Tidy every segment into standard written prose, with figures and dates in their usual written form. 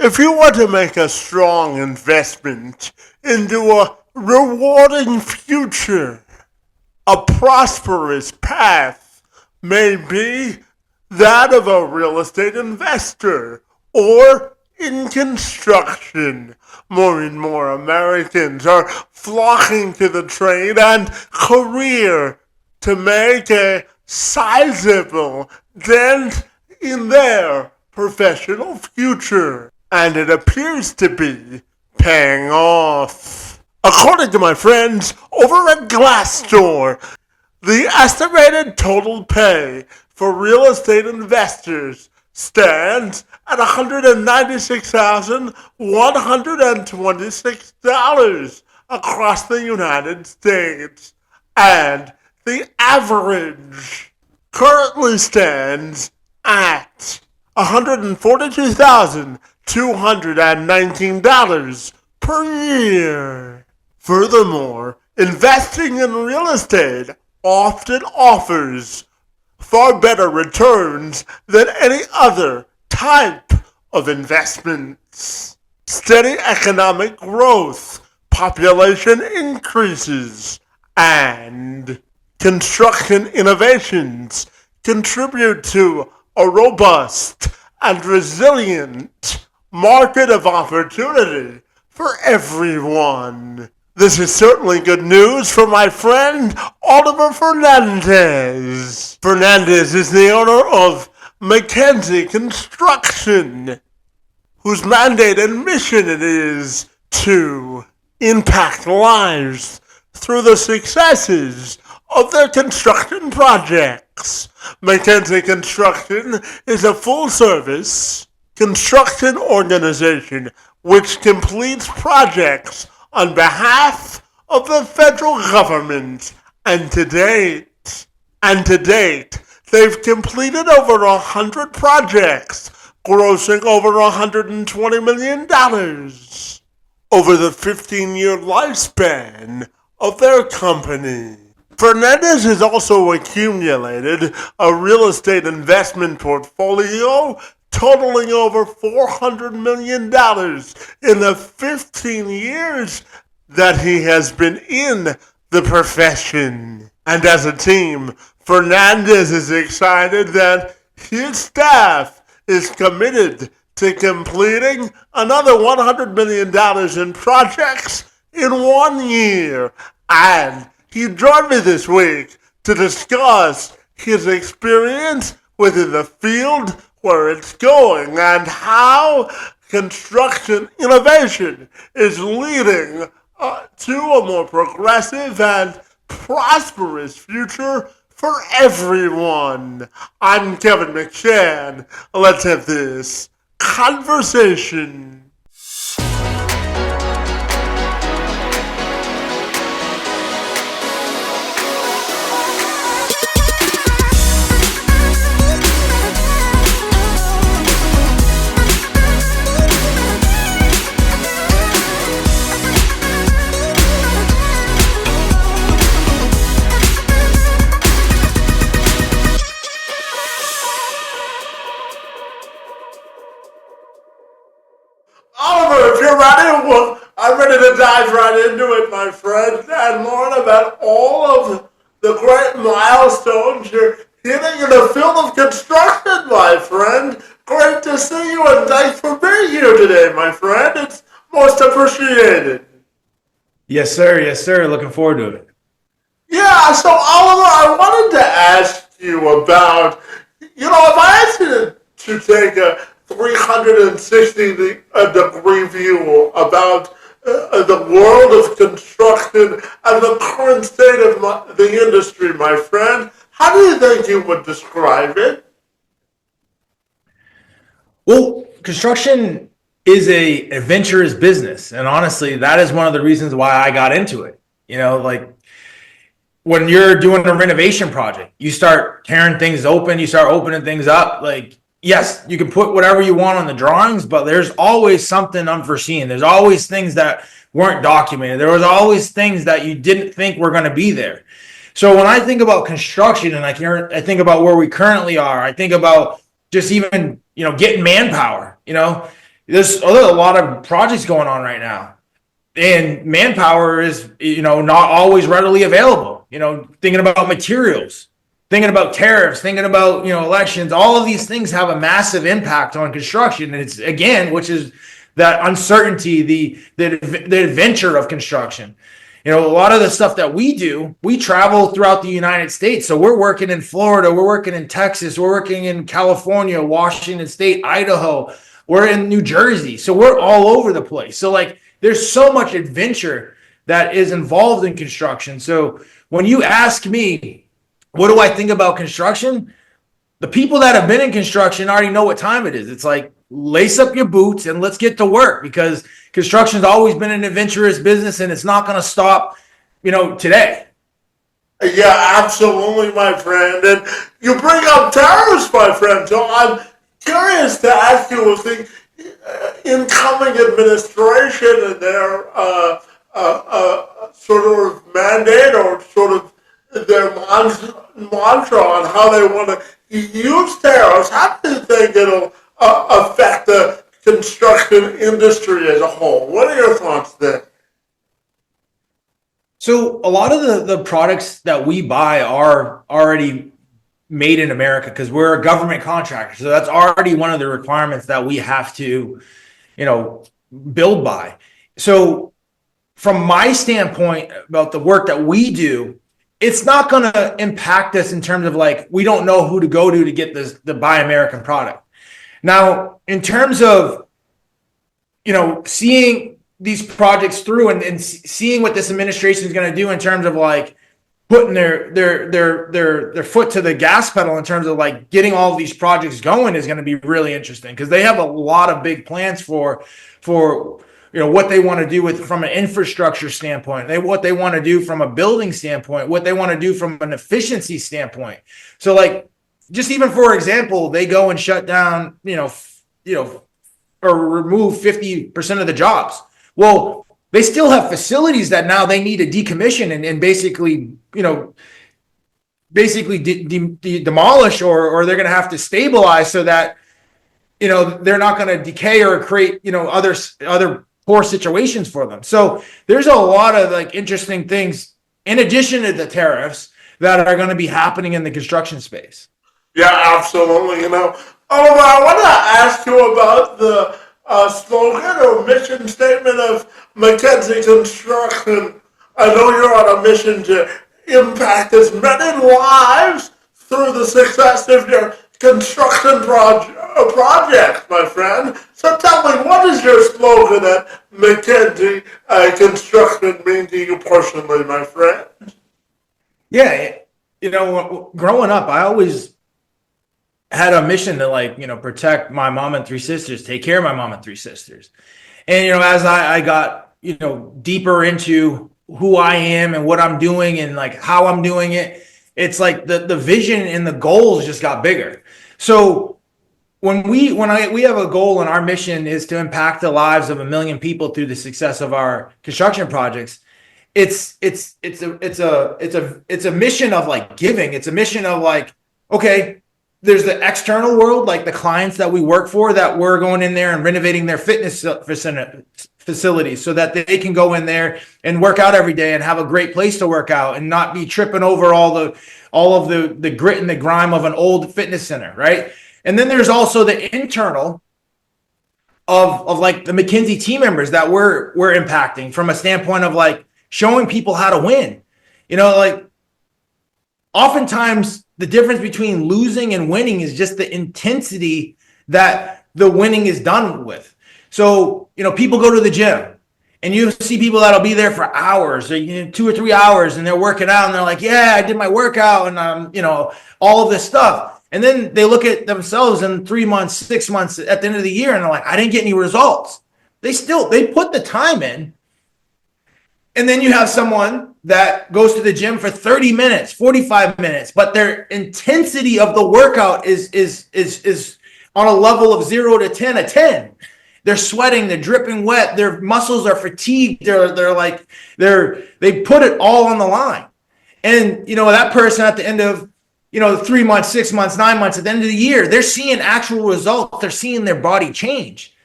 If you want to make a strong investment into a rewarding future, a prosperous path may be that of a real estate investor or in construction. More and more Americans are flocking to the trade and career to make a sizable dent in their professional future. And it appears to be paying off. According to my friends over at Glassdoor, the estimated total pay for real estate investors stands at $196,126 across the United States. And the average currently stands at $142,219 per year. Furthermore, investing in real estate often offers far better returns than any other type of investments. Steady economic growth, population increases, and construction innovations contribute to a robust and resilient market of opportunity for everyone. This is certainly good news for my friend Oliver Fernandez. Fernandez is the owner of Mackenzie Construction, whose mandate and mission it is to impact lives through the successes of their construction projects. Mackenzie Construction is a full-service construction organization which completes projects on behalf of the federal government, and to date, they've completed over 100 projects, grossing over $120 million over the 15-year lifespan of their company. Fernandez has also accumulated a real estate investment portfolio totaling over $400 million in the 15 years that he has been in the profession. And as a team, Fernandez is excited that his staff is committed to completing another $100 million in projects in 1 year. And he joined me this week to discuss his experience within the field, where it's going, and how construction innovation is leading to a more progressive and prosperous future for everyone. I'm Kevin McShann. Let's have this conversation. Oliver, if you're ready, well, I'm ready to dive right into it, my friend, and learn about all of the great milestones you're hitting in the field of construction, my friend. Great to see you, and thanks for being here today, my friend. It's most appreciated. Yes, sir. Yes, sir. Looking forward to it. Yeah, so Oliver, I wanted to ask you about, if I asked you to take a 360-degree view about the world of construction and the current state of the industry, my friend, how do you think you would describe it? Well, construction is a adventurous business, and honestly, that is one of the reasons why I got into it. When you're doing a renovation project, you start tearing things open, you start opening things up. Yes, you can put whatever you want on the drawings, but there's always something unforeseen. There's always things that weren't documented. There was always things that you didn't think were going to be there. So when I think about construction and I think about where we currently are, I think about just even, getting manpower. there's a lot of projects going on right now, and manpower is, not always readily available. Thinking about materials, thinking about tariffs, thinking about, elections, all of these things have a massive impact on construction. And it's, again, which is that uncertainty, the adventure of construction. A lot of the stuff that we do, we travel throughout the United States. So we're working in Florida, we're working in Texas, we're working in California, Washington State, Idaho, we're in New Jersey. So we're all over the place. So like, there's so much adventure that is involved in construction. So when you ask me, what do I think about construction? The people that have been in construction already know what time it is. It's like, lace up your boots and let's get to work, because construction's always been an adventurous business and it's not going to stop, today. Yeah, absolutely, my friend. And you bring up tariffs, my friend. So I'm curious to ask you, with the incoming administration and their sort of mandate, or sort of their mantra on how they want to use tariffs, how do you think it'll affect the construction industry as a whole? What are your thoughts there? So a lot of the products that we buy are already made in America because we're a government contractor. So that's already one of the requirements that we have to, build by. So from my standpoint about the work that we do, it's not going to impact us in terms of like, we don't know who to go to get the Buy American product. Now, in terms of, seeing these projects through and seeing what this administration is going to do in terms of like putting their foot to the gas pedal in terms of like getting all of these projects going is going to be really interesting, because they have a lot of big plans for what they want to do with from an infrastructure standpoint, what they want to do from a building standpoint, what they want to do from an efficiency standpoint. So like, just even for example, they go and shut down, or remove 50% of the jobs. Well, they still have facilities that now they need to decommission and basically, demolish, or they're going to have to stabilize so that, they're not going to decay or create, other poor situations for them. So there's a lot of like interesting things in addition to the tariffs that are going to be happening in the construction space. Yeah, absolutely. Oliver, I want to ask you about the slogan or mission statement of Mackenzie Construction. I know you're on a mission to impact as many lives through the success of your construction project, my friend. So tell me, what does your slogan at Mackenzie Construction mean to you personally, my friend? Yeah, growing up, I always had a mission to protect my mom and three sisters, take care of my mom and three sisters. And as I got deeper into who I am and what I'm doing and like how I'm doing it, it's like the vision and the goals just got bigger. So when we have a goal, and our mission is to impact the lives of 1 million people through the success of our construction projects, it's a mission of like giving. It's a mission of like, okay, there's the external world, like the clients that we work for, that we're going in there and renovating their fitness facilities so that they can go in there and work out every day and have a great place to work out and not be tripping over all of the grit and the grime of an old fitness center, right? And then there's also the internal of like the Mackenzie team members that we're impacting from a standpoint of like showing people how to win. Like oftentimes the difference between losing and winning is just the intensity that the winning is done with. So, people go to the gym and you see people that'll be there for hours, or 2 or 3 hours, and they're working out and they're like, yeah, I did my workout and all of this stuff. And then they look at themselves in 3 months, 6 months at the end of the year, and they're like, I didn't get any results. They put the time in. And then you have someone that goes to the gym for 30 minutes, 45 minutes, but their intensity of the workout is on a level of 0 to 10, a 10. They're sweating, they're dripping wet, their muscles are fatigued, they put it all on the line. And that person at the end of 3 months, 6 months, 9 months, at the end of the year, they're seeing actual results, they're seeing their body change.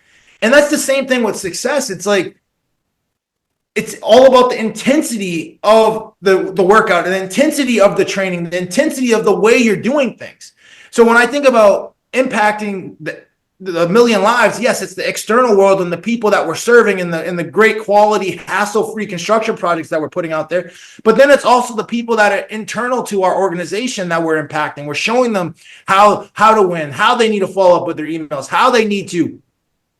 And that's the same thing with success. It's like, it's all about the intensity of the workout, and the intensity of the training, the intensity of the way you're doing things. So when I think about impacting the million lives, yes, it's the external world and the people that we're serving in the great quality, hassle-free construction projects that we're putting out there. But then it's also the people that are internal to our organization that we're impacting. We're showing them how to win, how they need to follow up with their emails, how they need to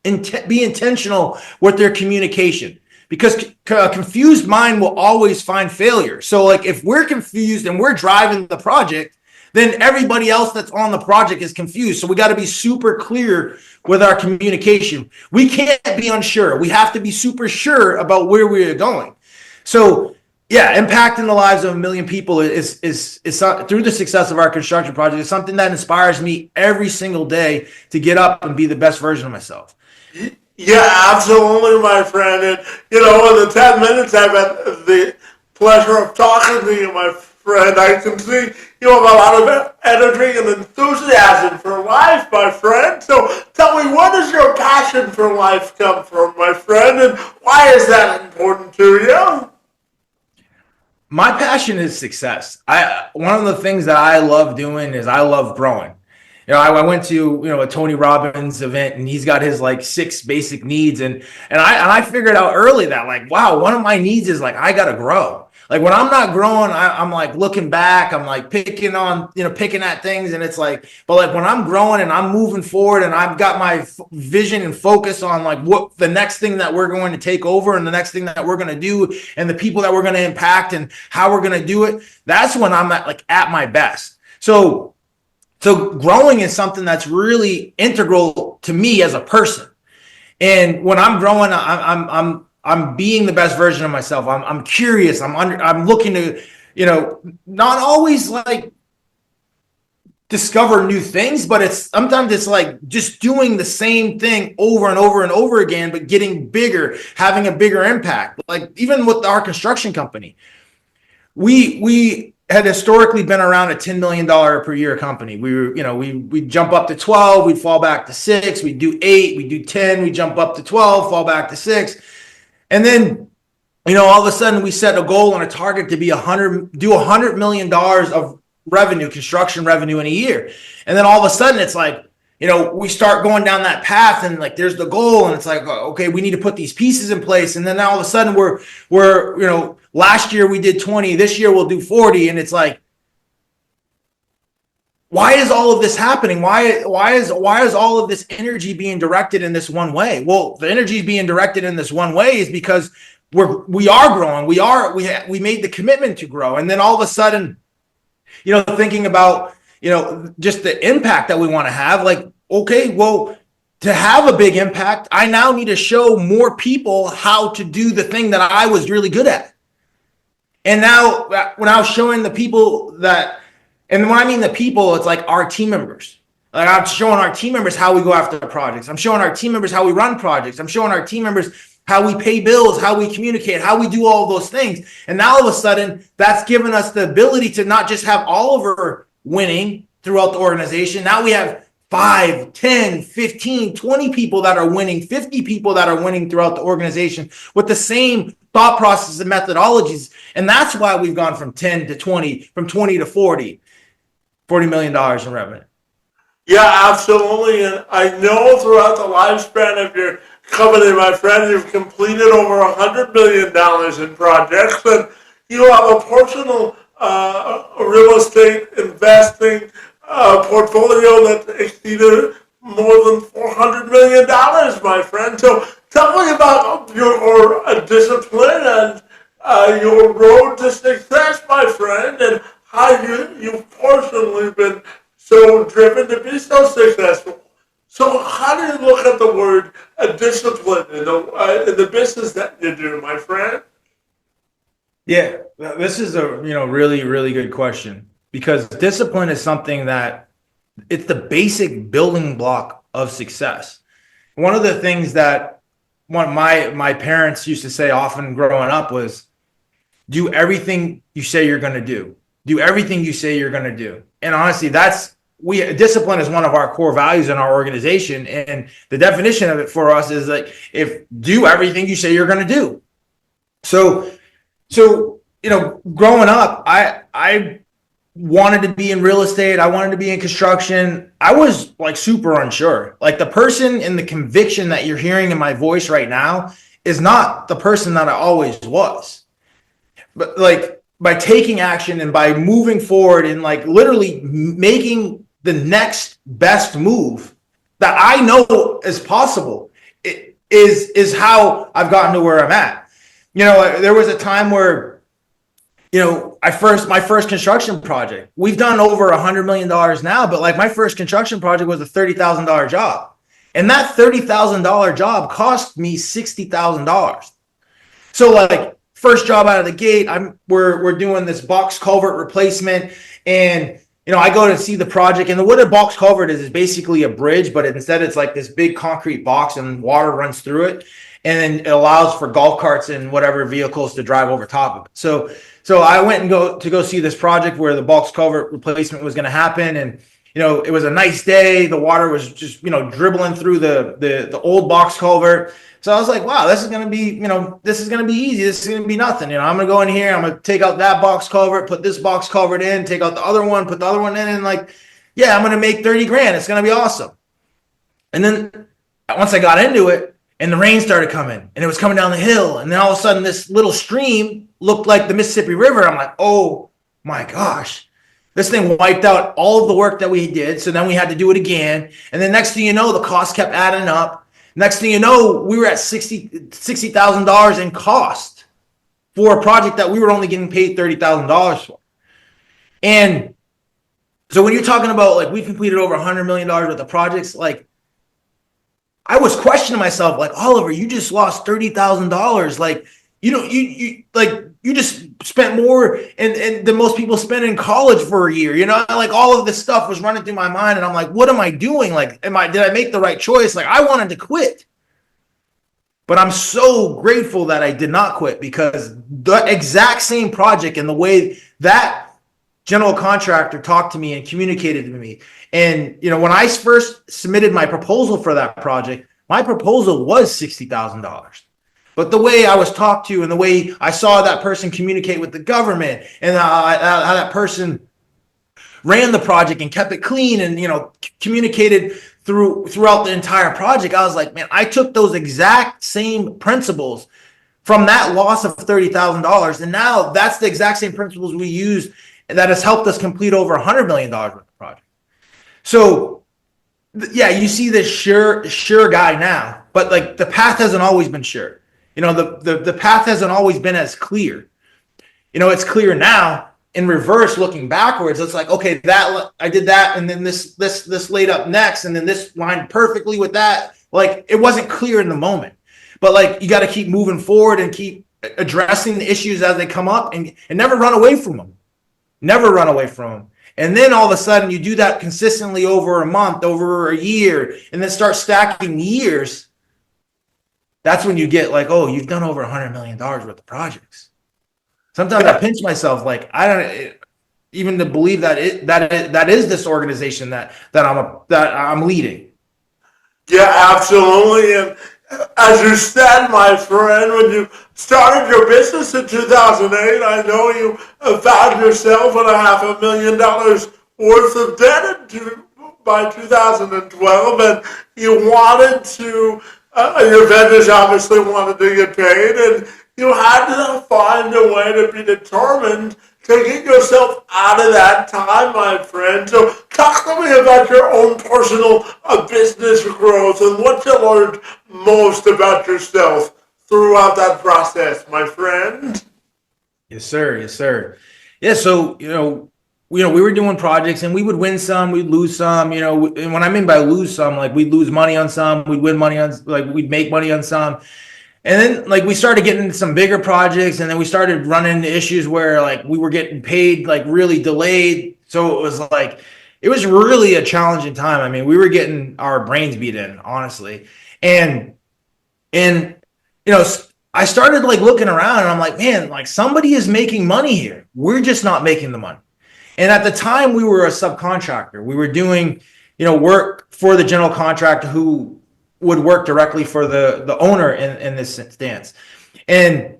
be intentional with their communication. Because a confused mind will always find failure. So like if we're confused and we're driving the project, then everybody else that's on the project is confused. So we got to be super clear with our communication. We can't be unsure. We have to be super sure about where we are going. So yeah, impacting the lives of a million people is through the success of our construction project is something that inspires me every single day to get up and be the best version of myself. Yeah, absolutely, my friend. And, in the 10 minutes I've had the pleasure of talking to you, my friend, I can see you have a lot of energy and enthusiasm for life, my friend. So tell me, where does your passion for life come from, my friend, and why is that important to you? My passion is success. One of the things that I love doing is I love growing. I went to a Tony Robbins event, and he's got his like 6 basic needs, and I figured out early that like, wow, one of my needs is like I gotta grow. Like when I'm not growing, I'm like looking back, I'm like picking at things, and it's like, but like when I'm growing and I'm moving forward, and I've got my vision and focus on like what the next thing that we're going to take over, and the next thing that we're going to do, and the people that we're going to impact, and how we're going to do it. That's when I'm at my best. So growing is something that's really integral to me as a person. And when I'm growing, I'm being the best version of myself. I'm curious. I'm looking to, not always like discover new things, but sometimes it's like just doing the same thing over and over and over again, but getting bigger, having a bigger impact. Like even with our construction company, we had historically been around a $10 million per year company. We'd jump up to 12, we'd fall back to 6, we'd do 8, we'd do 10, we'd jump up to 12, fall back to 6. And then, all of a sudden we set a goal and a target to do $100 million of revenue, construction revenue in a year. And then all of a sudden it's like, we start going down that path, and like there's the goal, and it's like, okay, we need to put these pieces in place. And then now all of a sudden we're last year we did 20, this year we'll do 40, and it's like, why is all of this happening? Why is all of this energy being directed in this one way? Well, the energy being directed in this one way is because we are growing. We made the commitment to grow, and then all of a sudden, thinking about just the impact that we want to have. Like, okay, well, to have a big impact, I now need to show more people how to do the thing that I was really good at. And now when I was showing the people that, and when I mean the people, it's like our team members. Like I'm showing our team members how we go after projects. I'm showing our team members how we run projects. I'm showing our team members how we pay bills, how we communicate, how we do all those things. And now all of a sudden, that's given us the ability to not just have Oliver winning throughout the organization. Now we have 5, 10, 15, 20 people that are winning, 50 people that are winning throughout the organization with the same thought processes and methodologies. And that's why we've gone from 10 to 20, from 20 to $40 million in revenue. Yeah, absolutely. And I know throughout the lifespan of your company, my friend, you've completed over $100 million in projects, and you have a personal real estate investing portfolio that exceeded more than $400 million, my friend. So tell me about your discipline and your road to success, my friend, and how you've personally been so driven to be so successful. So how do you look at the word discipline in the business that you do, my friend? Yeah, this is a really, really good question, because discipline is something that it's the basic building block of success. One of the things that my parents used to say often growing up was, do everything you say you're going to do. Do everything you say you're going to do. And honestly, that's discipline is one of our core values in our organization, and the definition of it for us is like, if do everything you say you're going to do. So growing up, I wanted to be in real estate. I wanted to be in construction. I was like super unsure. Like, the person and the conviction that you're hearing in my voice right now is not the person that I always was. But like, by taking action and by moving forward and like literally making the next best move that I know is possible, is how I've gotten to where I'm at. There was a time where, my first construction project, we've done over $100 million now, but like, my first construction project was a $30,000 job. And that $30,000 job cost me $60,000. So like, first job out of the gate, we're doing this box culvert replacement, and I go to see the project, and what a box culvert is basically a bridge, but instead it's like this big concrete box and water runs through it, and then it allows for golf carts and whatever vehicles to drive over top of it. So I went and go see this project where the box culvert replacement was going to happen, and it was a nice day. The water was just dribbling through the old box culvert. So I was like, wow, this is going to be easy. This is going to be nothing. I'm going to go in here. I'm going to take out that box culvert, put this box culvert in, take out the other one, put the other one in. And like, yeah, I'm going to make 30 grand. It's going to be awesome. And then once I got into it and the rain started coming and it was coming down the hill, and then all of a sudden this little stream looked like the Mississippi River. I'm like, oh my gosh, this thing wiped out all of the work that we did. So then we had to do it again. And then next thing you know, the cost kept adding up. Next thing you know, we were at $60,000 in cost for a project that we were only getting paid $30,000 for. And so when you're talking about like, we've completed over $100 million worth of projects, like, I was questioning myself, like, Oliver, you just lost $30,000. Like, you just spent more and than most people spend in college for a year. Like, all of this stuff was running through my mind, and I'm like, what am I doing? Like, did I make the right choice? Like, I wanted to quit, but I'm so grateful that I did not quit, because the exact same project and the way that general contractor talked to me and communicated to me. And, when I first submitted my proposal for that project, my proposal was $60,000. But the way I was talked to and the way I saw that person communicate with the government, and how that person ran the project and kept it clean and, communicated throughout the entire project, I was like, man, I took those exact same principles from that loss of $30,000. And now that's the exact same principles we use that has helped us complete over $100 million worth of project. So yeah, you see this sure guy now, but like, the path hasn't always been sure. The path hasn't always been as clear. It's clear now in reverse, looking backwards. It's like, okay, that I did that, and then this laid up next, and then this lined perfectly with that. Like, it wasn't clear in the moment, but like, you got to keep moving forward and keep addressing the issues as they come up, and never run away from them. Never run away from them. And then all of a sudden you do that consistently over a month, over a year, and then start stacking years. That's when you get like, oh, you've done over $100 million worth of projects. Sometimes I pinch myself, like, I don't even to believe that is this organization that I'm leading. Yeah, absolutely. And as you said, my friend, when you started your business in 2008, I know you found yourself in $500,000 worth of debt by 2012, and you wanted to. Your vendors obviously wanted to get paid, and you had to find a way to be determined to get yourself out of that time, my friend. So talk to me about your own personal business growth and what you learned most about yourself throughout that process, my friend. Yes, sir. Yes, sir. Yeah. So, we were doing projects, and we would win some, we'd lose some, and when I mean by lose some, like, we'd lose money on some, we'd win money on, like, we'd make money on some. And then like, we started getting into some bigger projects, and then we started running into issues where like, we were getting paid like really delayed. So it was really a challenging time. I mean, we were getting our brains beat in, honestly. And I started like looking around, and I'm like, man, like, somebody is making money here. We're just not making the money. And at the time, we were a subcontractor. We were doing, work for the general contractor who would work directly for the owner in this stance. And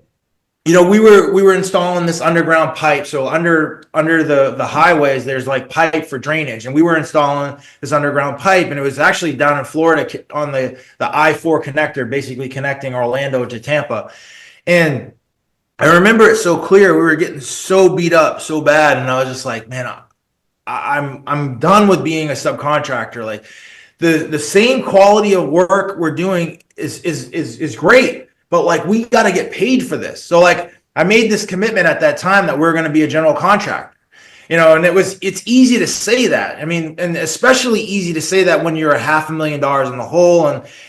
we were installing this underground pipe. So under the highways, there's like pipe for drainage, and we were installing this underground pipe, and it was actually down in Florida on the I-4 connector, basically connecting Orlando to Tampa. And I remember it so clear. We were getting so beat up so bad, and I was just like, man, I'm done with being a subcontractor. Like the same quality of work we're doing is great, but like we got to get paid for this. So like I made this commitment at that time that we're going to be a general contractor. And it's easy to say that. I mean, and especially easy to say that when you're $500,000 in the hole.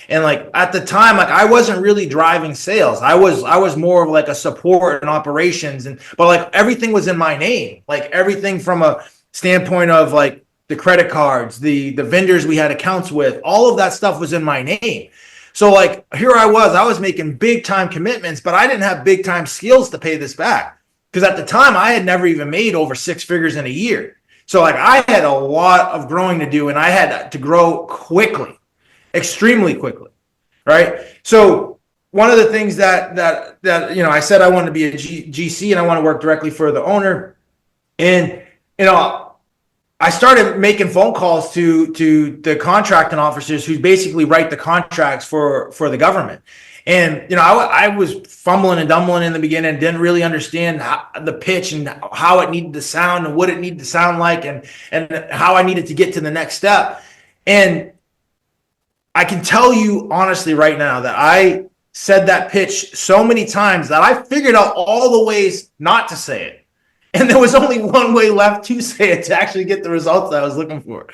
And like at the time, like I wasn't really driving sales. I was more of like a support and operations, but like everything was in my name. Like everything from a standpoint of like the credit cards, the vendors we had accounts with, all of that stuff was in my name. So like here I was making big time commitments, but I didn't have big time skills to pay this back. Because at the time, I had never even made over 6 figures in a year. So like I had a lot of growing to do, and I had to grow quickly, extremely quickly, right? So one of the things that I said I wanted to be a GC and I want to work directly for the owner. And, I started making phone calls to the contracting officers who basically write the contracts for the government. And, I was fumbling and dumbling in the beginning, didn't really understand the pitch and how it needed to sound and what it needed to sound like and how I needed to get to the next step. And I can tell you honestly right now that I said that pitch so many times that I figured out all the ways not to say it. And there was only one way left to say it to actually get the results that I was looking for.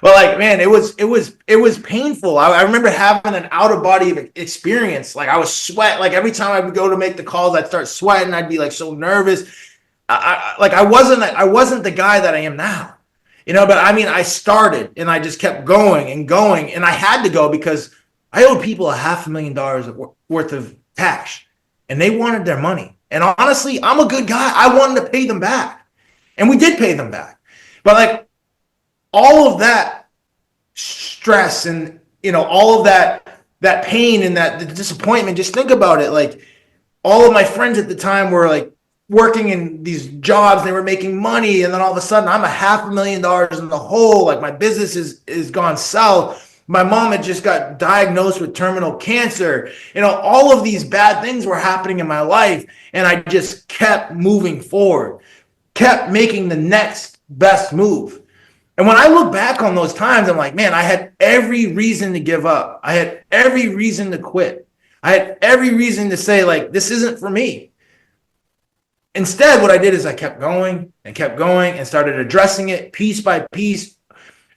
But like, man, it was painful. I remember having an out of body experience. Like I was sweat. Like every time I would go to make the calls, I'd start sweating. I'd be like so nervous. I wasn't the guy that I am now, but I mean, I started and I just kept going and going, and I had to go because I owed people $500,000 worth of cash, and they wanted their money. And honestly, I'm a good guy. I wanted to pay them back, and we did pay them back. But like, all of that stress and, all of that pain and that the disappointment, just think about it. Like all of my friends at the time were like working in these jobs, they were making money. And then all of a sudden I'm $500,000 in the hole. Like my business is gone south. My mom had just got diagnosed with terminal cancer. All of these bad things were happening in my life. And I just kept moving forward, kept making the next best move. And when I look back on those times, I'm like, man, I had every reason to give up. I had every reason to quit. I had every reason to say, like, this isn't for me. Instead, what I did is I kept going and started addressing it piece by piece,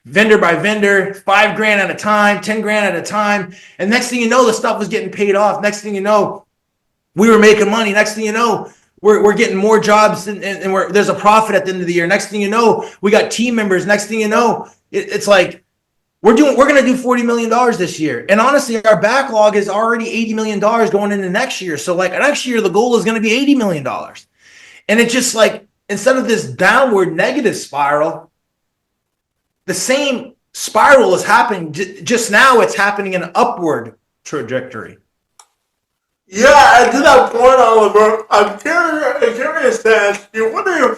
vendor by vendor, $5,000 at a time, $10,000 at a time. And next thing you know, the stuff was getting paid off. Next thing you know, we were making money. Next thing you know, we're getting more jobs and there's a profit at the end of the year. Next thing you know, we got team members. Next thing you know, it's like we're going to do $40 million this year. And honestly, our backlog is already $80 million going into next year. So like next year, the goal is going to be $80 million. And it's just like, instead of this downward negative spiral, the same spiral is happening. Just now it's happening in an upward trajectory. Yeah, and to that point, Oliver, I'm curious to ask you, what do you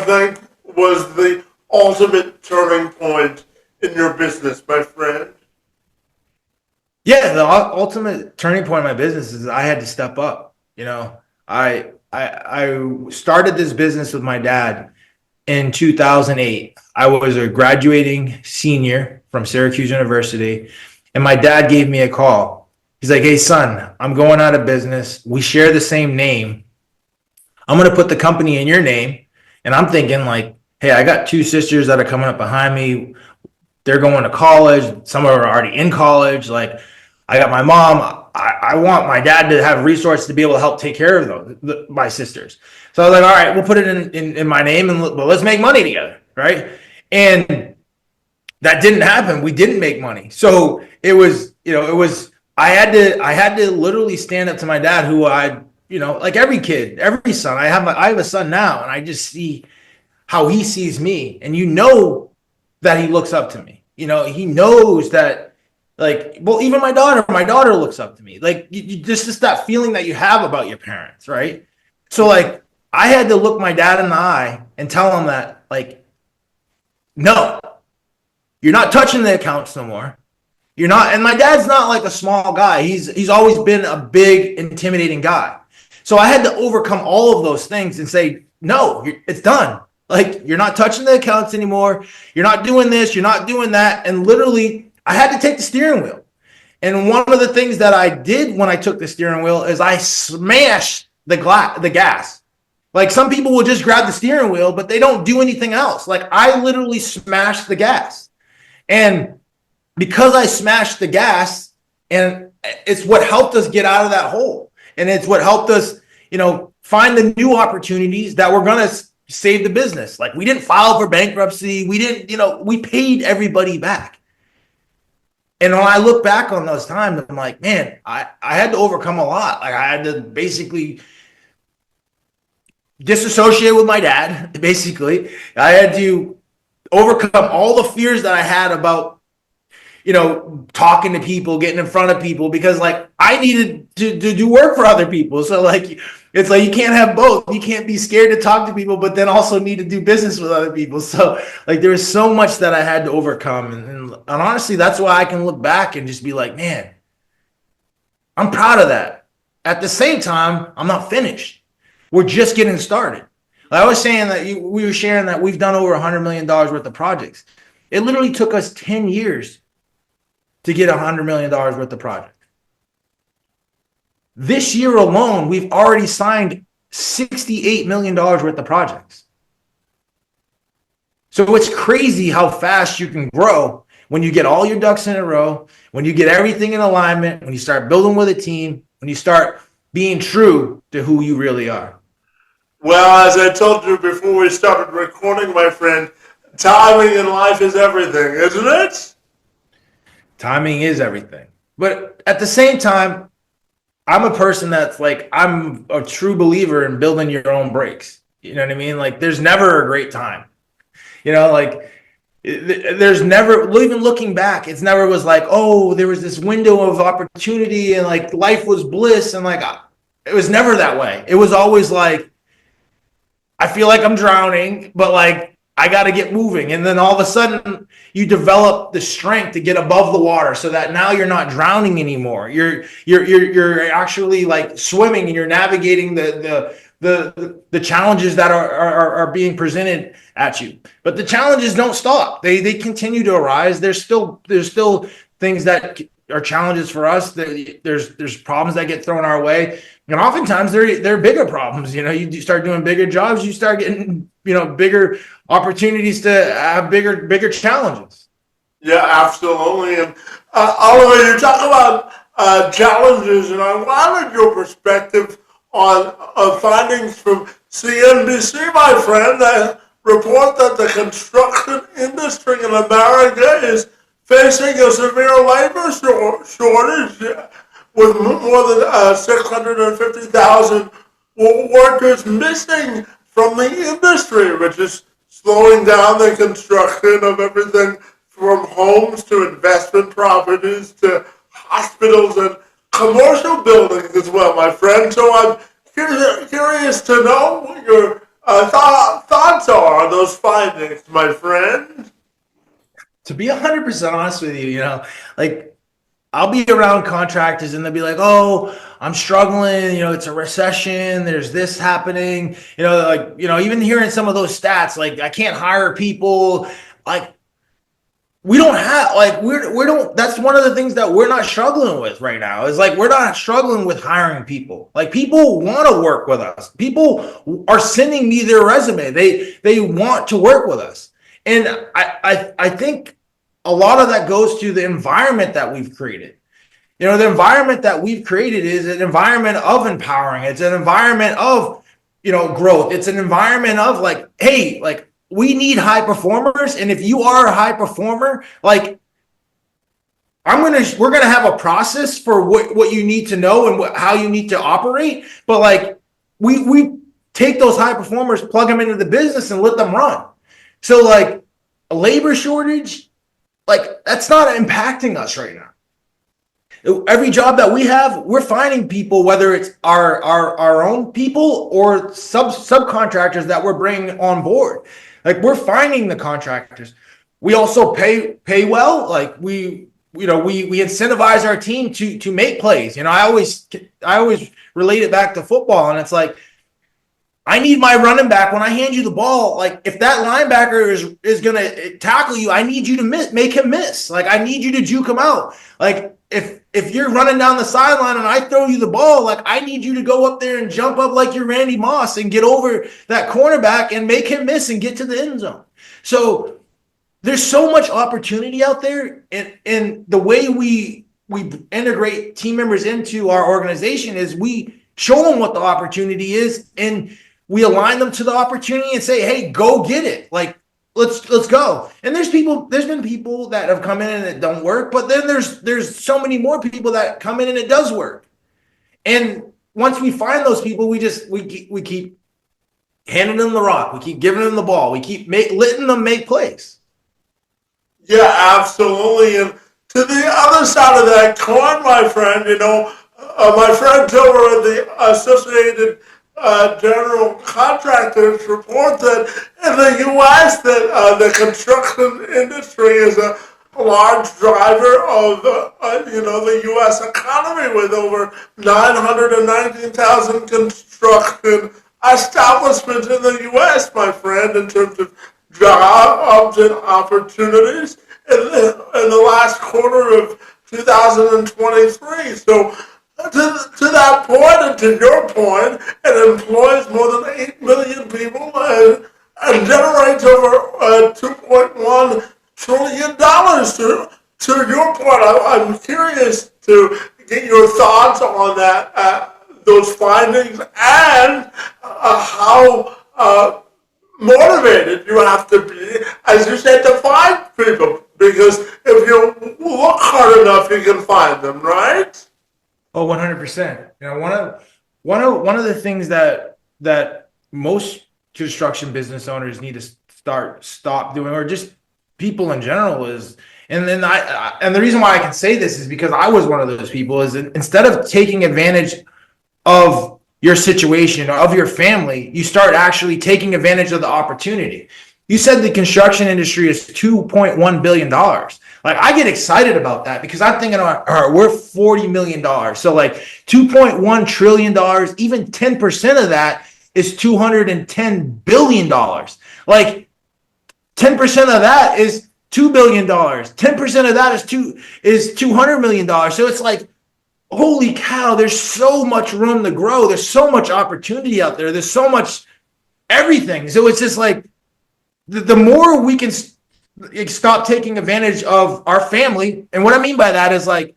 think was the ultimate turning point in your business, my friend? Yeah, the ultimate turning point in my business is I had to step up. I started this business with my dad in 2008. I was a graduating senior from Syracuse University, and my dad gave me a call. He's like, hey, son, I'm going out of business. We share the same name. I'm going to put the company in your name. And I'm thinking like, hey, I got 2 sisters that are coming up behind me. They're going to college. Some are already in college. Like, I got my mom. I want my dad to have resources to be able to help take care of my sisters. So I was like, all right, we'll put it in my name and let's make money together, right? And that didn't happen. We didn't make money. So it was I had to literally stand up to my dad, who like every kid, every son. I have a son now, and I just see how he sees me, and you know that he looks up to me. You know, he knows that, like, well, even my daughter looks up to me. Like, you just that feeling that you have about your parents, right? So, like, I had to look my dad in the eye and tell him that, like, no, you're not touching the accounts no more. You're not, and my dad's not like a small guy. He's always been a big, intimidating guy. So I had to overcome all of those things and say, no, it's done. Like, you're not touching the accounts anymore. You're not doing this. You're not doing that. And literally, I had to take the steering wheel. And one of the things that I did when I took the steering wheel is I smashed the gas. Like, some people will just grab the steering wheel, but they don't do anything else. Like, I literally smashed the gas. And because I smashed the gas, and it's what helped us get out of that hole. And it's what helped us, you know, find the new opportunities that were going to save the business. Like, we didn't file for bankruptcy. We didn't, you know, we paid everybody back. And when I look back on those times, I'm like, man, I had to overcome a lot. Like, I had to basically disassociate with my dad. Basically, I had to overcome all the fears that I had about, you know, talking to people, getting in front of people, because, like, I needed to do work for other people. So, like, it's like you can't have both. You can't be scared to talk to people, but then also need to do business with other people. So, like, there was so much that I had to overcome. And honestly, that's why I can look back and just be like, man, I'm proud of that. At the same time, I'm not finished. We're just getting started. Like I was saying that we were sharing that we've done over $100 million worth of projects. It literally took us 10 years to get $100 million worth of projects. This year alone, we've already signed $68 million worth of projects. So it's crazy how fast you can grow when you get all your ducks in a row, when you get everything in alignment, when you start building with a team, when you start being true to who you really are. Well, as I told you before we started recording, my friend, timing in life is everything, isn't it? Timing is everything. But at the same time, I'm a person that's like, I'm a true believer in building your own breaks. You know what I mean? Like, there's never a great time. You know, like, there's never, even looking back, it's never was like, oh, there was this window of opportunity and, like, life was bliss. And, like, it was never that way. It was always like, I feel like I'm drowning, but, like, I got to get moving. And then all of a sudden you develop the strength to get above the water so that now you're not drowning anymore. You're actually, like, swimming, and you're navigating the challenges that are being presented at you. But the challenges don't stop. They continue to arise. There's still things that are challenges for us. There's problems that get thrown our way. And oftentimes they're bigger problems. You know, you start doing bigger jobs, you start getting, you know, bigger opportunities to have bigger challenges. Yeah, absolutely. And Oliver, you talk about challenges, and I wanted your perspective on findings from CNBC, my friend, that report that the construction industry in America is facing a severe labor shortage, with more than 650,000 workers missing from the industry, which is slowing down the construction of everything from homes to investment properties to hospitals and commercial buildings as well, my friend. So I'm curious to know what your thoughts are on those findings, my friend. To be 100% honest with you, you know, like, I'll be around contractors and they'll be like, oh, I'm struggling. You know, it's a recession. There's this happening. You know, like, you know, even hearing some of those stats, like, I can't hire people. Like, we don't have, like, we don't, that's one of the things that we're not struggling with right now, is, like, we're not struggling with hiring people. Like, people want to work with us. People are sending me their resume. They want to work with us. And I think a lot of that goes to the environment that we've created. You know, the environment that we've created is an environment of empowering. It's an environment of, you know, growth. It's an environment of, like, hey, like, we need high performers. And if you are a high performer, like, we're going to have a process for what you need to know and how you need to operate. But, like, we take those high performers, plug them into the business, and let them run. So like a labor shortage, like that's not impacting us right now. Every job that we have, we're finding people, whether it's our own people or subcontractors that we're bringing on board. Like we're finding the contractors. We also pay well. Like we incentivize our team to make plays. You know, I always relate it back to football, and it's like, I need my running back when I hand you the ball. Like if that linebacker is gonna tackle you, I need you to make him miss. Like I need you to juke him out. Like if you're running down the sideline and I throw you the ball, like I need you to go up there and jump up like you're Randy Moss and get over that cornerback and make him miss and get to the end zone. So there's so much opportunity out there, and the way we integrate team members into our organization is we show them what the opportunity is, and we align them to the opportunity and say, hey, go get it. Like, let's go. And there's been people that have come in and it don't work, but then there's so many more people that come in and it does work. And once we find those people, we keep handing them the rock. We keep giving them the ball. We keep letting them make plays. Yeah, absolutely. And to the other side of that coin, my friend, my friends over at the Associated General Contractors report that in the U.S. that the construction industry is a large driver of the U.S. economy, with over 919,000 construction establishments in the U.S., my friend, in terms of jobs and opportunities in the last quarter of 2023. So to that point, and to your point, it employs more than 8 million people and generates over $2.1 trillion. To your point, I'm curious to get your thoughts on that, those findings, and how motivated you have to be, as you said, to find people. Because if you look hard enough, you can find them, right? Oh, 100%. You know, one of the things that most construction business owners need to stop doing, or just people in general, is, and the reason why I can say this is because I was one of those people, is instead of taking advantage of your situation or of your family, you start actually taking advantage of the opportunity. You said the construction industry is $2.1 billion. Like, I get excited about that because I'm thinking, all right, we're $40 million. So like $2.1 trillion, even 10% of that is $210 billion. Like 10% of that is $2 billion. 10% of that is $200 million. So it's like, holy cow, there's so much room to grow. There's so much opportunity out there. There's so much everything. So it's just like, the more we can stop taking advantage of our family. And what I mean by that is, like,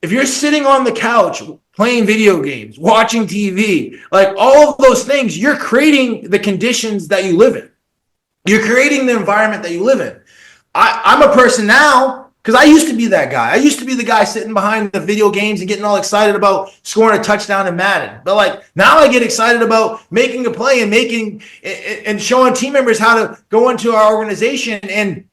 if you're sitting on the couch playing video games, watching TV, like all of those things, you're creating the conditions that you live in. You're creating the environment that you live in. I'm a person now, because I used to be that guy. I used to be the guy sitting behind the video games and getting all excited about scoring a touchdown in Madden. But like now I get excited about making a play and showing team members how to go into our organization and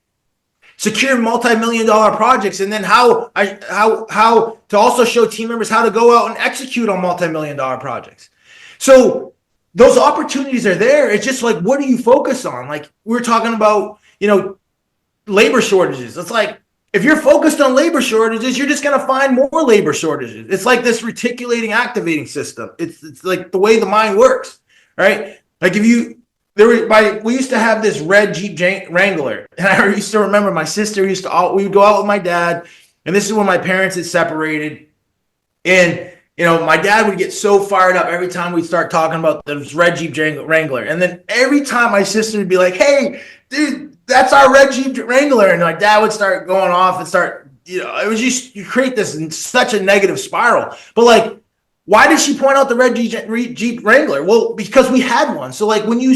secure multi-million-dollar projects, and then how to also show team members how to go out and execute on multi-million-dollar projects. So those opportunities are there. It's just like, what do you focus on? Like we're talking about, labor shortages. It's like, if you're focused on labor shortages, you're just going to find more labor shortages. It's like this reticulating activating system. It's like the way the mind works, right? Like we used to have this red Jeep Wrangler, and I used to remember my sister we would go out with my dad, and this is when my parents had separated, and my dad would get so fired up every time we'd start talking about this red Jeep Wrangler, and then every time my sister would be like, "Hey, dude, that's our red Jeep Wrangler," and my dad would start going off and start, it was just, you create this in such a negative spiral. But like, why did she point out the red Jeep Wrangler? Well, because we had one. So like when you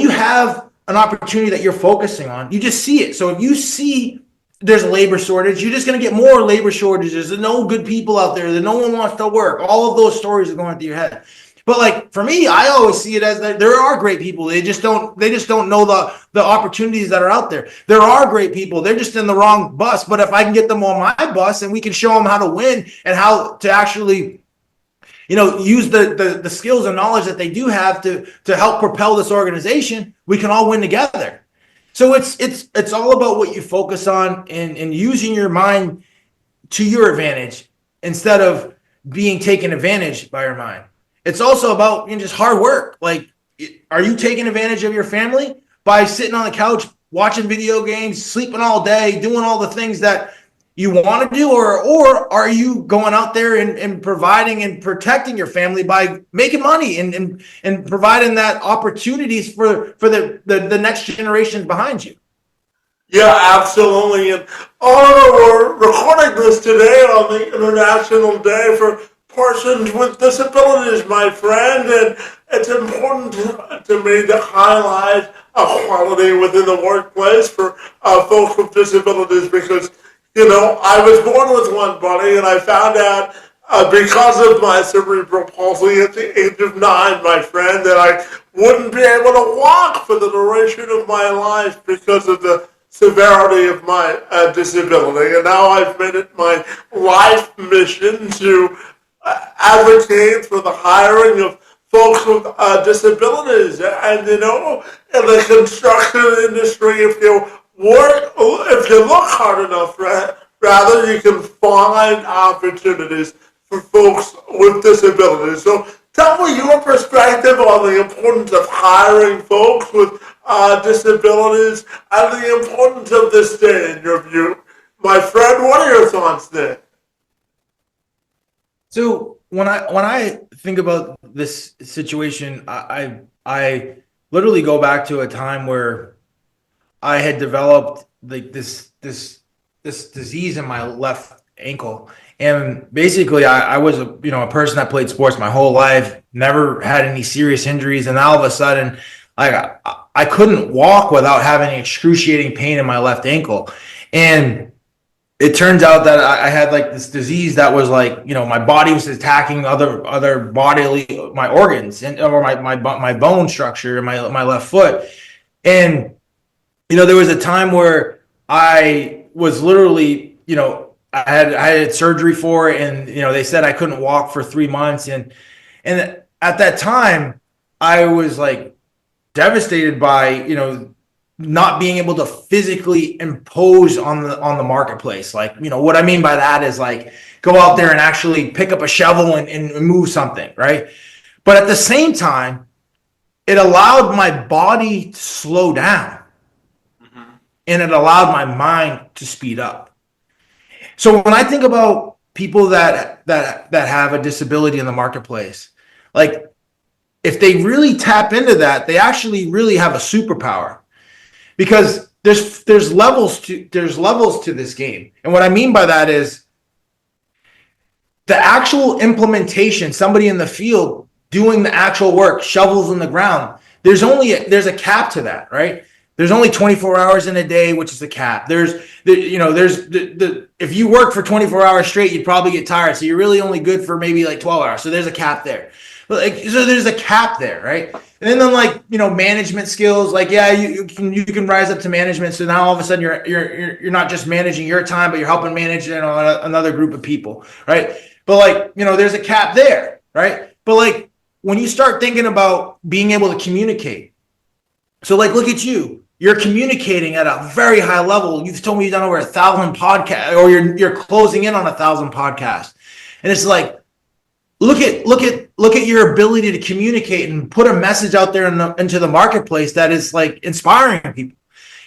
have an opportunity that you're focusing on, you just see it. So if you see there's a labor shortage, you're just going to get more labor shortages. There's no good people out there. That no one wants to work. All of those stories are going through your head. But like for me, I always see it as that there are great people. They just don't know the opportunities that are out there. There are great people. They're just in the wrong bus. But if I can get them on my bus and we can show them how to win and how to actually, use the skills and knowledge that they do have to help propel this organization, we can all win together. So it's all about what you focus on and using your mind to your advantage instead of being taken advantage by your mind. It's also about just hard work. Like, are you taking advantage of your family by sitting on the couch, watching video games, sleeping all day, doing all the things that you want to do? Or are you going out there and providing and protecting your family by making money and providing that opportunities for the next generation behind you? Yeah, absolutely. And we're recording this today on the International Day for Persons with Disabilities, my friend, and it's important to me to highlight equality within the workplace for folks with disabilities because, I was born with one, buddy, and I found out because of my cerebral palsy at the age of 9, my friend, that I wouldn't be able to walk for the duration of my life because of the severity of my disability. And now I've made it my life mission to advocate for the hiring of folks with disabilities. And in the construction industry, if you look hard enough, rather, you can find opportunities for folks with disabilities. So tell me your perspective on the importance of hiring folks with disabilities and the importance of this day in your view. My friend, what are your thoughts there? So when I think about this situation, I literally go back to a time where I had developed like this disease in my left ankle, and basically I was a person that played sports my whole life, never had any serious injuries, and all of a sudden I couldn't walk without having excruciating pain in my left ankle, and it turns out that I had like this disease that was like, my body was attacking other bodily, my organs or my bone structure in my left foot. And, there was a time where I was literally, I had surgery for it, and, they said I couldn't walk for 3 months. And at that time I was like devastated by, not being able to physically impose on the marketplace. Like, what I mean by that is like go out there and actually pick up a shovel and move something, right? But at the same time, it allowed my body to slow down, and it allowed my mind to speed up. So when I think about people that have a disability in the marketplace, like if they really tap into that, they actually really have a superpower. Because there's levels to this game. And what I mean by that is the actual implementation, somebody in the field doing the actual work, shovels in the ground, there's a cap to that, right? There's only 24 hours in a day, which is the cap. If you work for 24 hours straight, you'd probably get tired. So you're really only good for maybe like 12 hours. So there's a cap there. So there's a cap there, right? And then management skills, like, yeah, you can rise up to management. So now all of a sudden you're not just managing your time, but you're helping manage another group of people, right? But there's a cap there, right? But when you start thinking about being able to communicate, so look at you. You're communicating at a very high level. You've told me you've done over 1,000 podcasts, or you're closing in on 1,000 podcasts, and it's like, look at your ability to communicate and put a message out there into the marketplace that is like inspiring people.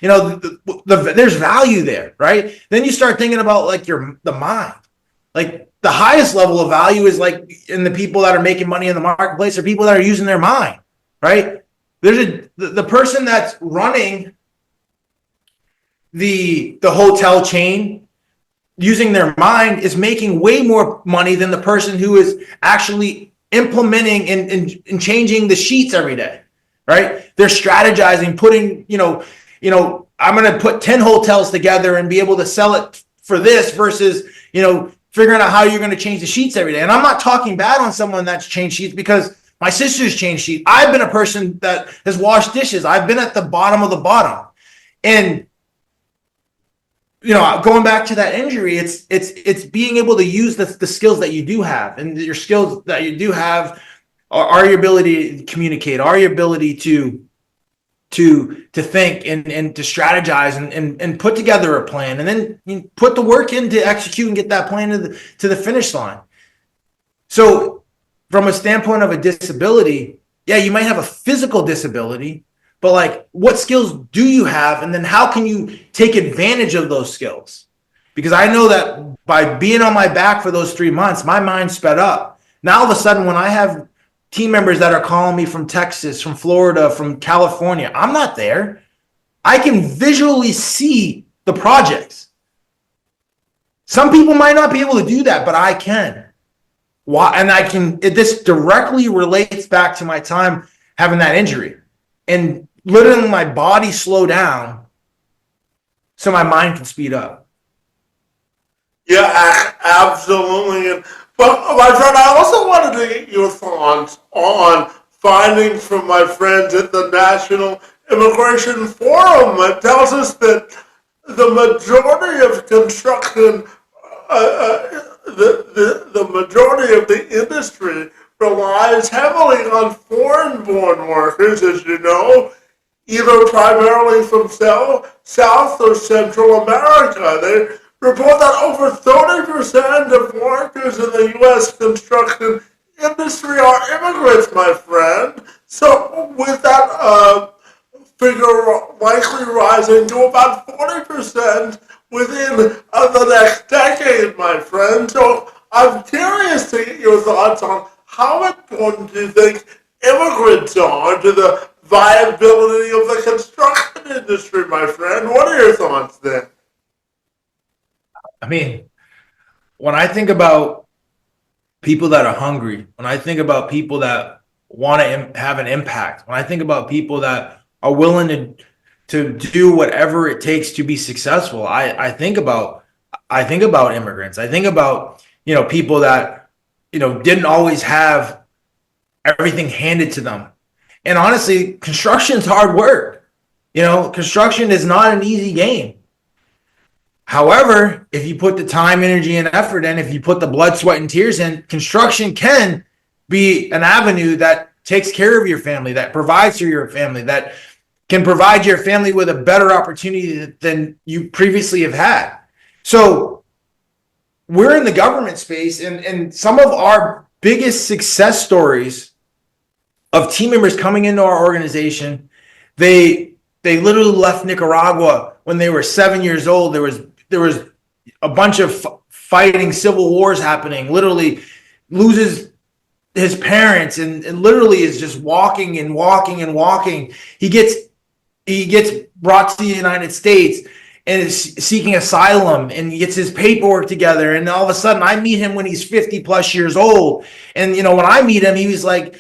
There's value there, right? Then you start thinking about the mind. Like the highest level of value is in the people that are making money in the marketplace are people that are using their mind, right? There's the person that's running the hotel chain using their mind is making way more money than the person who is actually implementing and changing the sheets every day, right? They're strategizing, putting, I'm going to put 10 hotels together and be able to sell it for this versus, figuring out how you're going to change the sheets every day. And I'm not talking bad on someone that's changed sheets because My sister's changed sheets. I've been a person that has washed dishes. I've been at the bottom of the bottom. And going back to that injury, it's being able to use the skills that you do have, and your skills that you do have are your ability to communicate, are your ability to think and to strategize and put together a plan, and then you put the work in to execute and get that plan to the finish line. So from a standpoint of a disability, yeah, you might have a physical disability, but like, what skills do you have? And then how can you take advantage of those skills? Because I know that by being on my back for those 3 months, my mind sped up. Now, all of a sudden, when I have team members that are calling me from Texas, from Florida, from California, I'm not there. I can visually see the projects. Some people might not be able to do that, but I can. Why? And this directly relates back to my time having that injury. And literally my body slow down so my mind can speed up. Yeah, absolutely. But my friend, I also wanted to get your thoughts on findings from my friends at the National Immigration Forum. It tells us that the majority of construction, the majority of the industry relies heavily on foreign-born workers, as you know, either primarily from South or Central America. They report that over 30% of workers in the U.S. construction industry are immigrants, my friend. So with that figure likely rising to about 40% within the next decade, my friend. So I'm curious to get your thoughts on how important do you think immigrants are to the viability of the construction industry, my friend? What are your thoughts there? I mean, when I think about people that are hungry, when I think about people that want to have an impact, when I think about people that are willing to do whatever it takes to be successful, I think about immigrants. I think about people that didn't always have everything handed to them. And honestly, construction is hard work. Construction is not an easy game. However, if you put the time, energy, and effort in, if you put the blood, sweat, and tears in, construction can be an avenue that takes care of your family, that provides for your family, that can provide your family with a better opportunity than you previously have had. So we're in the government space, and some of our biggest success stories of team members coming into our organization, they literally left Nicaragua when they were 7 years old. There was a bunch of fighting, civil wars happening, literally loses his parents and literally is just walking and walking and walking. He gets brought to the United States and is seeking asylum, and he gets his paperwork together. And all of a sudden I meet him when he's 50 plus years old. And, when I meet him, he was a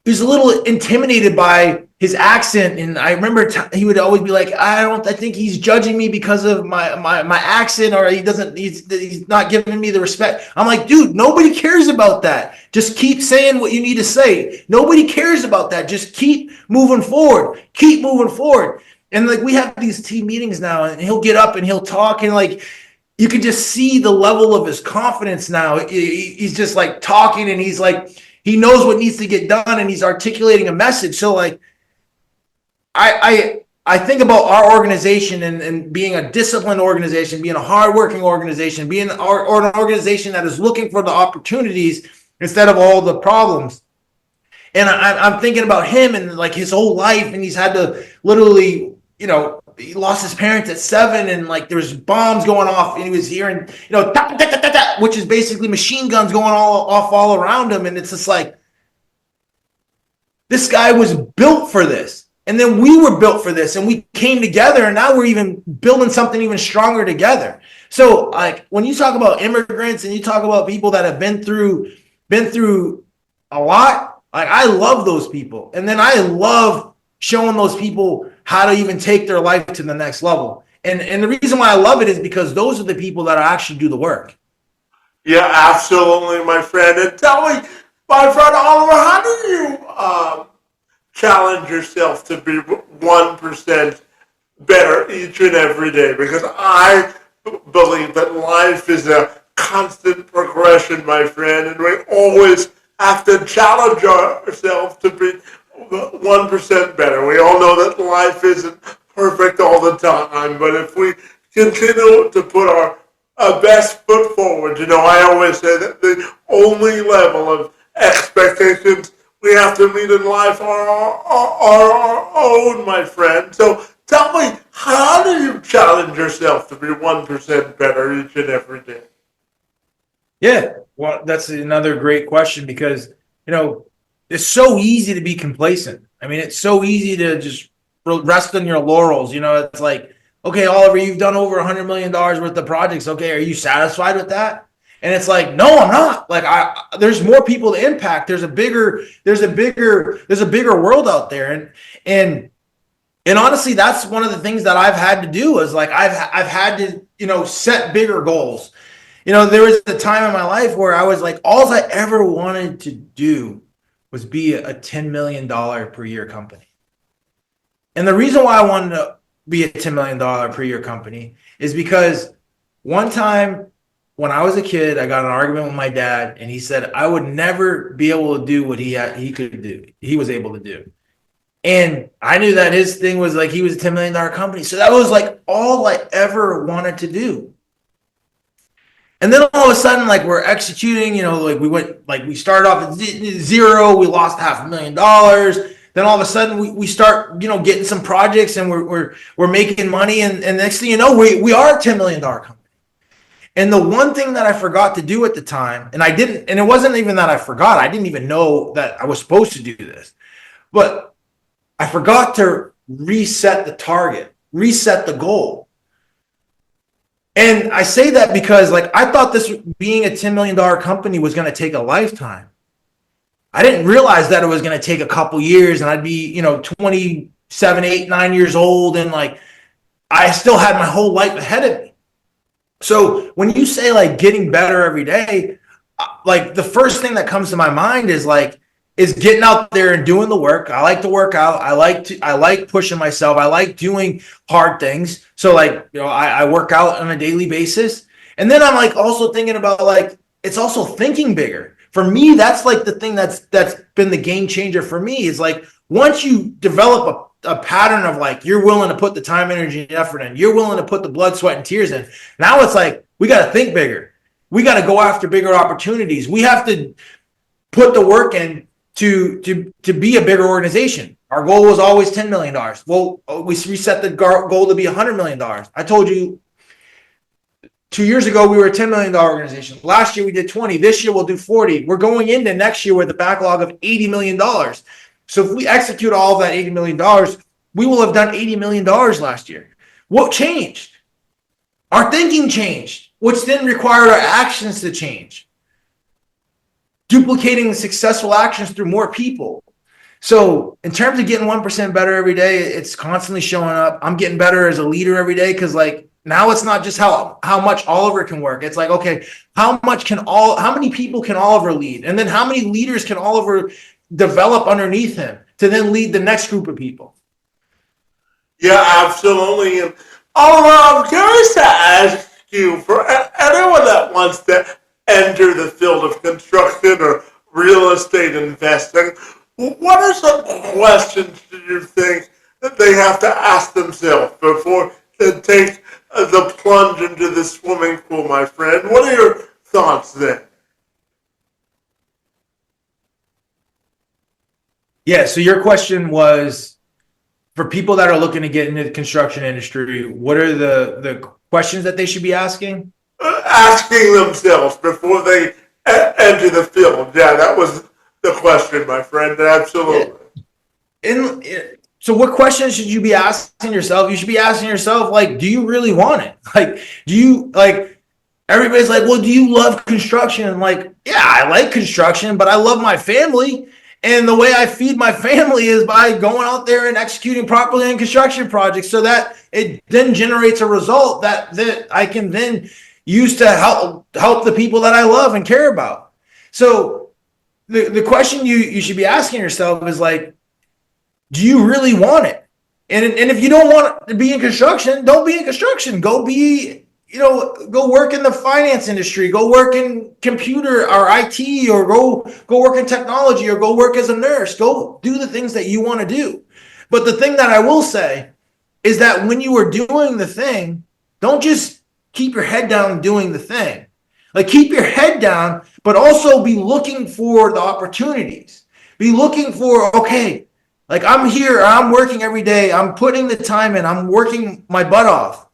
little intimidated by his accent. And I remember he would always be like, I think he's judging me because of my accent, or he's not giving me the respect. I'm like, dude, nobody cares about that. Just keep saying what you need to say. Nobody cares about that. Just keep moving forward. Keep moving forward. And we have these team meetings now, and he'll get up and he'll talk, and you can just see the level of his confidence now. He's just talking, and he's he knows what needs to get done, and he's articulating a message. So I think about our organization and being a disciplined organization, being a hardworking organization, being an organization that is looking for the opportunities instead of all the problems. And I'm thinking about him and his whole life, and he's had to literally, he lost his parents at 7, and there's bombs going off, and he was hearing, which is basically machine guns going off all around him. And it's just this guy was built for this. And then we were built for this, and we came together, and now we're even building something even stronger together. So when you talk about immigrants and you talk about people that have been through a lot, I love those people. And then I love showing those people how to even take their life to the next level. And the reason why I love it is because those are the people that actually do the work. Yeah, absolutely, my friend. And tell me, My friend Oliver, how do you challenge yourself to be 1% better each and every day? Because I believe that life is a constant progression, my friend, and we always have to challenge ourselves to be 1% better. We all know that life isn't perfect all the time, but if we continue to put our best foot forward, I always say that the only level of expectations we have to meet in life are our own, my friend. So tell me, how do you challenge yourself to be 1% better each and every day? Yeah, well, that's another great question because, it's so easy to be complacent. I mean, it's so easy to just rest on your laurels. It's like, okay, Oliver, you've done over $100 million worth of projects. Okay, are you satisfied with that? And it's like, no, I'm not. Like, there's more people to impact. There's a bigger world out there. And honestly, that's one of the things that I've had to do is like, I've had to, set bigger goals. There was a time in my life where I was like, all I ever wanted to do was be a $10 million per year company. And the reason why I wanted to be a $10 million per year company is because one time when I was a kid, I got in an argument with my dad, and he said I would never be able to do what he was able to do. And I knew that his thing was like he was a $10 million company. So that was like all I ever wanted to do. And then all of a sudden, like we're executing, we started off at zero, we lost $500,000. Then all of a sudden we start, getting some projects and we're making money. And next thing you know, we are a $10 million company. And the one thing that I forgot to do at the time, and it wasn't even that I forgot, I didn't even know that I was supposed to do this, but I forgot to reset the target, reset the goal. And I say that because I thought this being a $10 million company was going to take a lifetime. I didn't realize that it was going to take a couple years and I'd be, 27, 8, 9 years old. And I still had my whole life ahead of me. So when you say getting better every day, the first thing that comes to my mind is getting out there and doing the work. I like to work out. I like pushing myself. I like doing hard things. So I work out on a daily basis. And then I'm also thinking about it's also thinking bigger. For me, that's the thing that's been the game changer for me is once you develop a pattern of you're willing to put the time, energy, and effort in, you're willing to put the blood, sweat, and tears in. Now it's we got to think bigger. We got to go after bigger opportunities. We have to put the work in to be a bigger organization. Our goal was always $10 million. Well, we reset the goal to be $100 million. I told you 2 years ago, we were a $10 million organization. Last year, we did 20. This year, we'll do 40. We're going into next year with a backlog of $80 million. So if we execute all of that $80 million, we will have done $80 million last year. What changed? Our thinking changed, which then required our actions to change. Duplicating successful actions through more people. So in terms of getting 1% better every day, it's constantly showing up. I'm getting better as a leader every day because now it's not just how much Oliver can work. It's okay, how many people can Oliver lead? And then how many leaders can Oliver develop underneath him to then lead the next group of people? Yeah, absolutely. And Oliver, I'm curious to ask you, for anyone that wants to enter the field of construction or real estate investing, what are some questions do you think that they have to ask themselves before they take the plunge into the swimming pool, my friend? What are your thoughts there? Yeah, so your question was for people that are looking to get into the construction industry, what are the questions that they should be asking? Asking themselves before they enter the field. Yeah, that was the question, my friend. Absolutely. So what questions should you be asking yourself? You should be asking yourself, do you really want it? Do you, everybody's well, do you love construction? And yeah, I like construction, but I love my family. And the way I feed my family is by going out there and executing properly in construction projects so that it then generates a result that I can then use to help the people that I love and care about. So the question you should be asking yourself is like, do you really want it? And if you don't want to be in construction, don't be in construction. Go work in the finance industry, go work in computer or IT, or go work in technology, or go work as a nurse. Go do the things that you want to do. But the thing that I will say is that when you are doing the thing, don't just keep your head down doing the thing. Like, keep your head down, but also be looking for the opportunities. Be looking for, okay, like, I'm here, I'm working every day, I'm putting the time in, I'm working my butt off.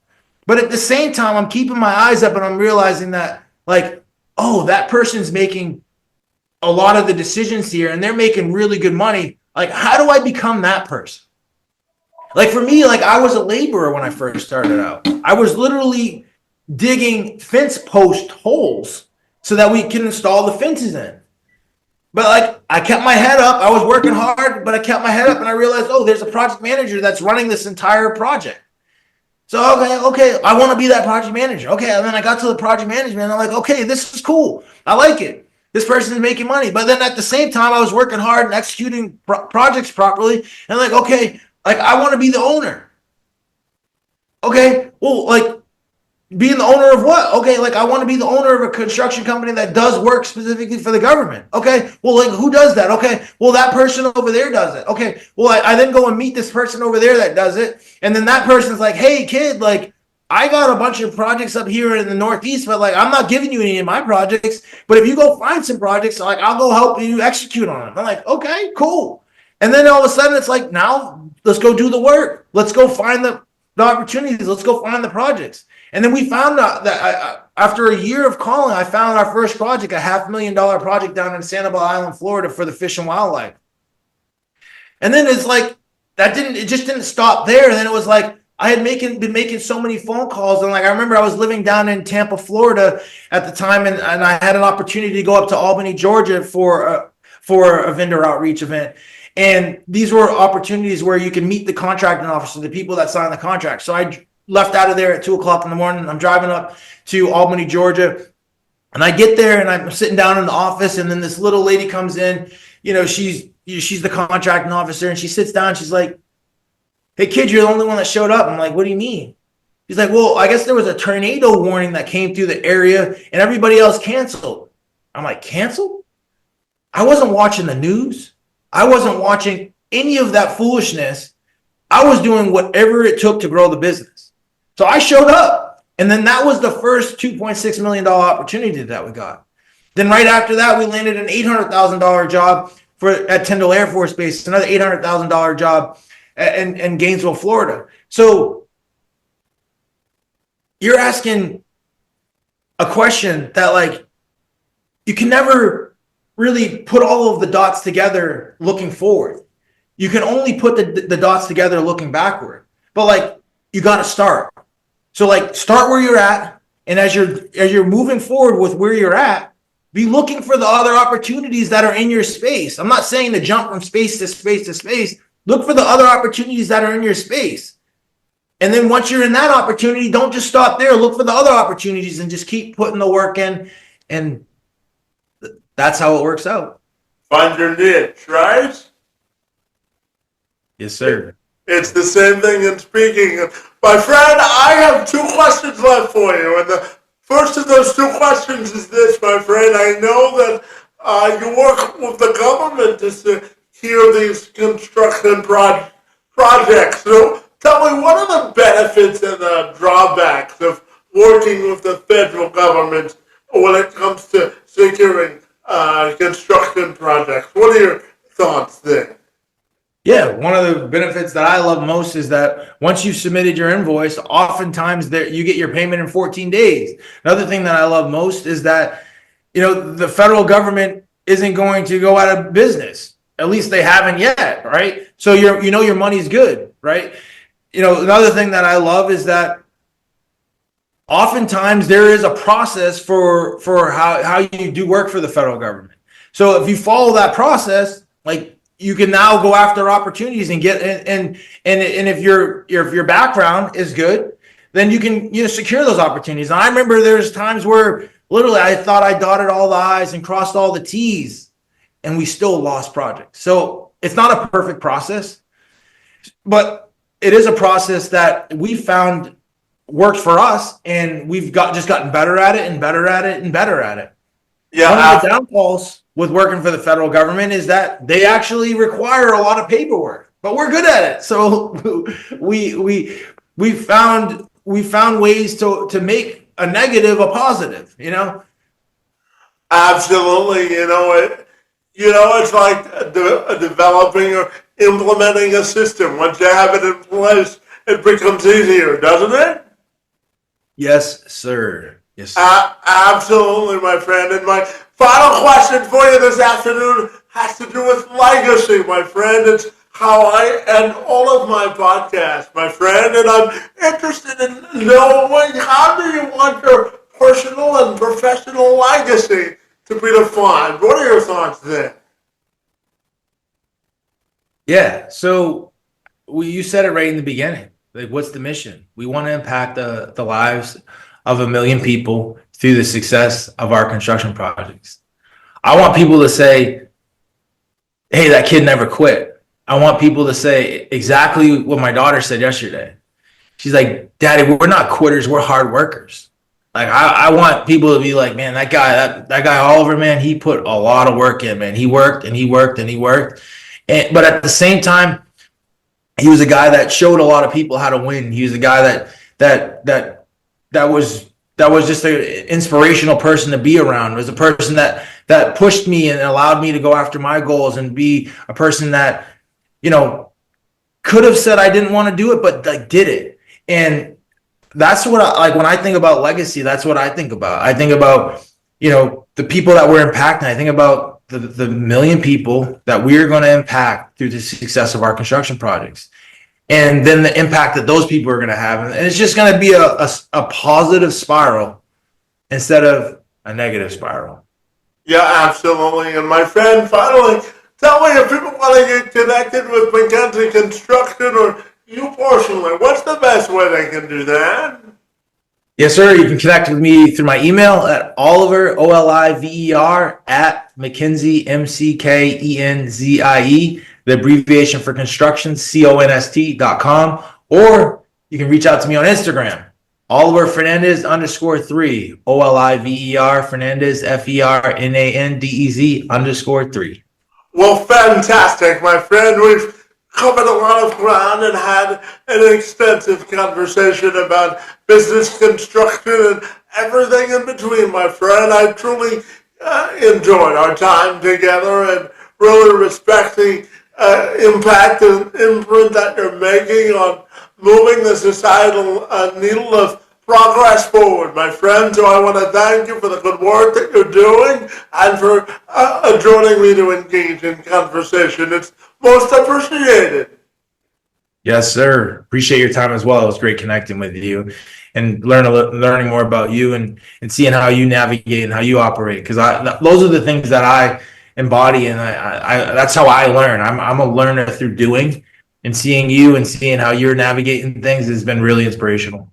But at the same time, I'm keeping my eyes up and I'm realizing that, like, oh, that person's making a lot of the decisions here and they're making really good money. Like, how do I become that person? Like, for me, like, I was a laborer when I first started out. I was literally digging fence post holes so that we can install the fences in. But like, I kept my head up. I was working hard, but I kept my head up and I realized, oh, there's a project manager that's running this entire project. So, okay, I want to be that project manager. Okay, and then I got to the project management and I'm like, okay, this is cool. I like it. This person is making money. But then at the same time, I was working hard and executing projects properly. And like, okay, like, I want to be the owner. Okay, well, like, being the owner of what? Okay, like, I want to be the owner of a construction company that does work specifically for the government. Okay, well, like, who does that? Okay, well, that person over there does it. Okay, well, I then go and meet this person over there that does it. And then that person's like, hey, kid, like, I got a bunch of projects up here in the Northeast, but like, I'm not giving you any of my projects. But if you go find some projects, like, I'll go help you execute on them. I'm like, okay, cool. And then all of a sudden it's like, now let's go do the work. Let's go find the opportunities. Let's go find the projects. And then we found out that after a year of calling, I found our first project, a $500,000 project down in Sanibel Island, Florida, for the Fish and Wildlife. And then it's like, it just didn't stop there. And then it was like, I had been making so many phone calls. And like, I remember I was living down in Tampa, Florida at the time. And I had an opportunity to go up to Albany, Georgia for a vendor outreach event. And these were opportunities where you can meet the contracting officer, the people that sign the contract. So I left out of there at 2:00 in the morning. I'm driving up to Albany, Georgia. And I get there and I'm sitting down in the office. And then this little lady comes in, she's the contracting officer, and she sits down. She's like, hey, kid, you're the only one that showed up. I'm like, what do you mean? She's like, well, I guess there was a tornado warning that came through the area and everybody else canceled. I'm like, canceled? I wasn't watching the news. I wasn't watching any of that foolishness. I was doing whatever it took to grow the business. So I showed up. And then that was the first $2.6 million opportunity that we got. Then right after that, we landed an $800,000 job at Tyndall Air Force Base, another $800,000 job in Gainesville, Florida. So you're asking a question that, like, you can never really put all of the dots together looking forward. You can only put the dots together looking backward. But like, you got to start. So like, start where you're at, and as you're moving forward with where you're at, be looking for the other opportunities that are in your space. I'm not saying to jump from space to space to space. Look for the other opportunities that are in your space. And then once you're in that opportunity, don't just stop there. Look for the other opportunities and just keep putting the work in. And that's how it works out. Find your niche, right? Yes, sir. It's the same thing in speaking. My friend, I have 2 questions left for you. And the first of those 2 questions is this, my friend. I know that you work with the government to secure these construction projects. So tell me, what are the benefits and the drawbacks of working with the federal government when it comes to securing construction projects? What are your thoughts there? Yeah, one of the benefits that I love most is that once you've submitted your invoice, oftentimes you get your payment in 14 days. Another thing that I love most is that, the federal government isn't going to go out of business. At least they haven't yet, right? So your money's good, right? Another thing that I love is that oftentimes there is a process for how you do work for the federal government. So if you follow that process, like, you can now go after opportunities and get and if your background is good, then you can secure those opportunities. And I remember there's times where literally I thought I dotted all the I's and crossed all the T's, and we still lost projects. So it's not a perfect process, but it is a process that we found works for us, and we've just gotten better at it and better at it and better at it. Yeah, one of the downfalls with working for the federal government is that they actually require a lot of paperwork, but we're good at it. So we found ways to make a negative a positive, you know? absolutely. It's like developing or implementing a system. Once you have it in place, it becomes easier, doesn't it? Yes, sir. Yes, sir. Absolutely, my friend. And my final question for you this afternoon has to do with legacy, my friend. It's how I end all of my podcasts, my friend. And I'm interested in knowing, how do you want your personal and professional legacy to be defined? What are your thoughts there? Yeah. So you said it right in the beginning. Like, what's the mission? We want to impact the lives of 1 million people through the success of our construction projects. I want people to say, hey, that kid never quit. I want people to say exactly what my daughter said yesterday. She's like, Daddy, we're not quitters, we're hard workers. Like, I want people to be like, man, that guy Oliver, man, he put a lot of work in, man. He worked and he worked and he worked. But at the same time, he was a guy that showed a lot of people how to win. He was a guy that was just an inspirational person to be around. It was a person that pushed me and allowed me to go after my goals, and be a person that, could have said I didn't want to do it, but like did it. And that's what I like when I think about legacy. That's what I think about. I think about, the people that we're impacting. I think about the 1 million people that we're going to impact through the success of our construction projects, and then the impact that those people are going to have. And it's just going to be a positive spiral instead of a negative spiral. Yeah, absolutely. And my friend, finally, tell me, if people want to get connected with Mackenzie Construction or you personally, what's the best way they can do that? Yes, sir. You can connect with me through my email at Oliver, Oliver, at Mackenzie, Mckenzie, the abbreviation for construction, const.com. Or you can reach out to me on Instagram, Oliver Fernandez _3, Oliver Fernandez, Fernandez _3. Well, fantastic, my friend. We've covered a lot of ground and had an extensive conversation about business construction and everything in between, my friend. I truly enjoyed our time together and really respect the impact and imprint that you're making on moving the societal needle of progress forward, my friend. So I want to thank you for the good work that you're doing and for joining me to engage in conversation. It's most appreciated. Yes, sir. Appreciate your time as well. It was great connecting with you and learning more about you and seeing how you navigate and how you operate. Because those are the things that I embody, and I that's how I learn. I'm a learner through doing, and seeing you and seeing how you're navigating things has been really inspirational.